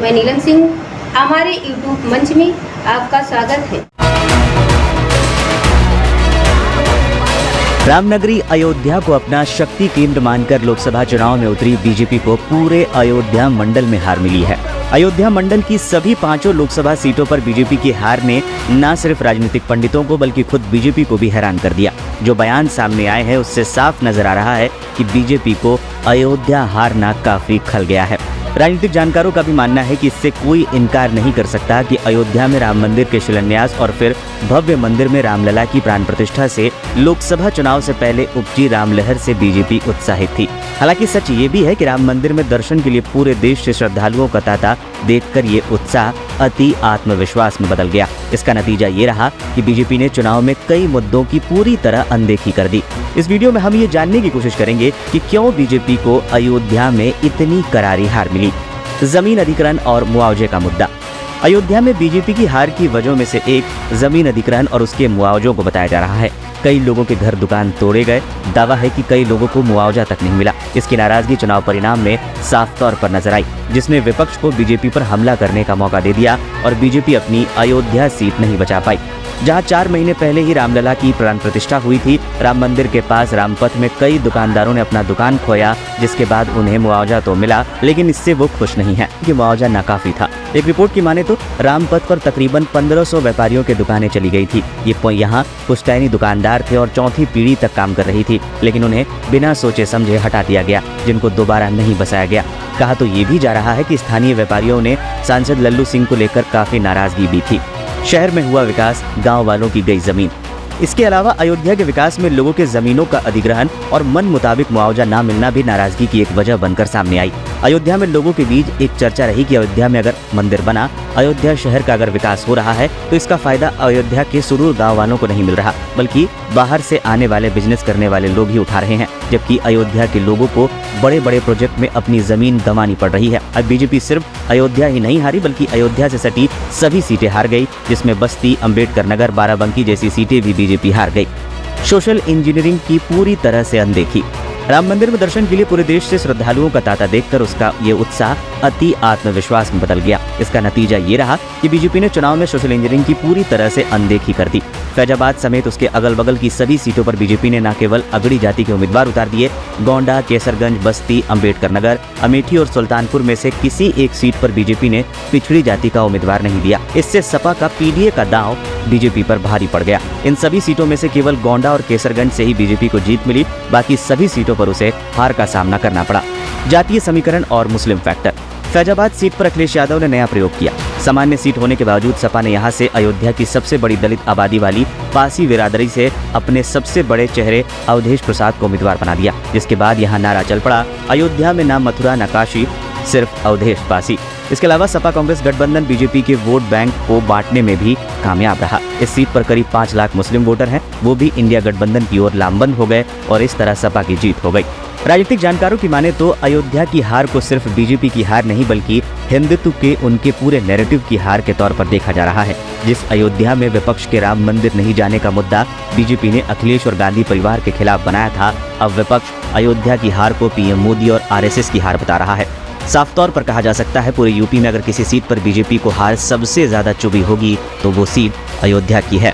मैं नीलम सिंह, हमारे यूट्यूब मंच में आपका स्वागत है। रामनगरी अयोध्या को अपना शक्ति केंद्र मानकर लोकसभा चुनाव में उतरी बीजेपी को पूरे अयोध्या मंडल में हार मिली है। अयोध्या मंडल की सभी 5 लोकसभा सीटों पर बीजेपी की हार ने न सिर्फ राजनीतिक पंडितों को बल्कि खुद बीजेपी को भी हैरान कर दिया। जो बयान सामने आए हैं उससे साफ नजर आ रहा है कि बीजेपी को अयोध्या हारना काफी खल गया है। राजनीतिक जानकारों का भी मानना है कि इससे कोई इनकार नहीं कर सकता कि अयोध्या में राम मंदिर के शिलान्यास और फिर भव्य मंदिर में रामलला की प्राण प्रतिष्ठा से लोकसभा चुनाव से पहले उपजी रामलहर से बीजेपी उत्साहित थी। हालांकि सच ये भी है कि राम मंदिर में दर्शन के लिए पूरे देश से श्रद्धालुओं का तांता देखकर ये उत्साह अति आत्मविश्वास में बदल गया। इसका नतीजा ये रहा कि बीजेपी ने चुनाव में कई मुद्दों की पूरी तरह अनदेखी कर दी। इस वीडियो में हम ये जानने की कोशिश करेंगे कि क्यों बीजेपी को अयोध्या में इतनी करारी हार मिली। जमीन अधिग्रहण और मुआवजे का मुद्दा। अयोध्या में बीजेपी की हार की वजहों में से एक जमीन अधिग्रहण और उसके मुआवजों को बताया जा रहा है। कई लोगों के घर दुकान तोड़े गए। दावा है कि कई लोगों को मुआवजा तक नहीं मिला। इसकी नाराजगी चुनाव परिणाम में साफ तौर पर नजर आई, जिसने विपक्ष को बीजेपी पर हमला करने का मौका दे दिया और बीजेपी अपनी अयोध्या सीट नहीं बचा पाई। जहां 4 महीने पहले ही रामलला की प्राण प्रतिष्ठा हुई थी, राम मंदिर के पास रामपथ में कई दुकानदारों ने अपना दुकान खोया, जिसके बाद उन्हें मुआवजा तो मिला, लेकिन इससे वो खुश नहीं है कि मुआवजा नाकाफी था। एक रिपोर्ट की माने तो रामपथ पर तकरीबन 1500 व्यापारियों की दुकानें चली गई थी। ये यहाँ पुश्तैनी दुकानदार थे और चौथी पीढ़ी तक काम कर रही थी, लेकिन उन्हें बिना सोचे समझे हटा दिया गया, जिनको दोबारा नहीं बसाया गया। कहा तो ये भी जा रहा है कि स्थानीय व्यापारियों ने सांसद लल्लू सिंह को लेकर काफी नाराजगी भी थी। शहर में हुआ विकास, गांव वालों की गई जमीन। इसके अलावा अयोध्या के विकास में लोगों के जमीनों का अधिग्रहण और मन मुताबिक मुआवजा न मिलना भी नाराजगी की एक वजह बनकर सामने आई। अयोध्या में लोगों के बीच एक चर्चा रही कि अयोध्या में अगर मंदिर बना, अयोध्या शहर का अगर विकास हो रहा है तो इसका फायदा अयोध्या के सुदूर गाँव वालों को नहीं मिल रहा, बल्कि बाहर से आने वाले बिजनेस करने वाले लोग ही उठा रहे हैं, जबकि अयोध्या के लोगों को बड़े बड़े प्रोजेक्ट में अपनी जमीन गंवानी पड़ रही है। अब बीजेपी सिर्फ अयोध्या ही नहीं हारी, बल्कि अयोध्या से सटी सभी सीटें हार गई, जिसमें बस्ती, अम्बेडकर नगर, बाराबंकी जैसी सीटें भी बीजेपी हार गई। सोशल इंजीनियरिंग की पूरी तरह से अनदेखी। राम मंदिर में दर्शन के लिए पूरे देश से श्रद्धालुओं का तांता देखकर उसका ये उत्साह अति आत्मविश्वास में बदल गया। इसका नतीजा ये रहा कि बीजेपी ने चुनाव में सोशल इंजीनियरिंग की पूरी तरह से अनदेखी कर दी। फैजाबाद समेत उसके अगल बगल की सभी सीटों पर बीजेपी ने न केवल अगड़ी जाति के उम्मीदवार उतार दिए, गोंडा, केसरगंज, बस्ती, अम्बेडकर नगर, अमेठी और सुल्तानपुर में से किसी एक सीट पर बीजेपी ने पिछड़ी जाति का उम्मीदवार नहीं दिया। इससे सपा का पीडीए का दांव बीजेपी पर भारी पड़ गया। इन सभी सीटों में से केवल गोंडा और केसरगंज से ही बीजेपी को जीत मिली, बाकी सभी सीटों पर उसे हार का सामना करना पड़ा। जातीय समीकरण और मुस्लिम फैक्टर। फैजाबाद सीट पर अखिलेश यादव ने नया प्रयोग किया। सामान्य सीट होने के बावजूद सपा ने यहां से अयोध्या की सबसे बड़ी दलित आबादी वाली पासी बिरादरी से अपने सबसे बड़े चेहरे अवधेश प्रसाद को उम्मीदवार बना दिया, जिसके बाद यहां नारा चल पड़ा, अयोध्या में ना मथुरा न काशी, सिर्फ अवधेश पासी। इसके अलावा सपा कांग्रेस गठबंधन बीजेपी के वोट बैंक को बांटने में भी कामयाब रहा। इस सीट पर करीब 5 लाख मुस्लिम वोटर हैं, वो भी इंडिया गठबंधन की ओर लामबंद हो गए और इस तरह सपा की जीत हो गई। राजनीतिक जानकारों की माने तो अयोध्या की हार को सिर्फ बीजेपी की हार नहीं, बल्कि हिंदुत्व के उनके पूरे नैरेटिव की हार के तौर पर देखा जा रहा है। जिस अयोध्या में विपक्ष के राम मंदिर नहीं जाने का मुद्दा बीजेपी ने अखिलेश और गांधी परिवार के खिलाफ बनाया था, अब विपक्ष अयोध्या की हार को पीएम मोदी और आरएसएस की हार बता रहा है। साफ तौर पर कहा जा सकता है, पूरे यूपी में अगर किसी सीट पर बीजेपी को हार सबसे ज्यादा चुभी होगी तो वो सीट अयोध्या की है।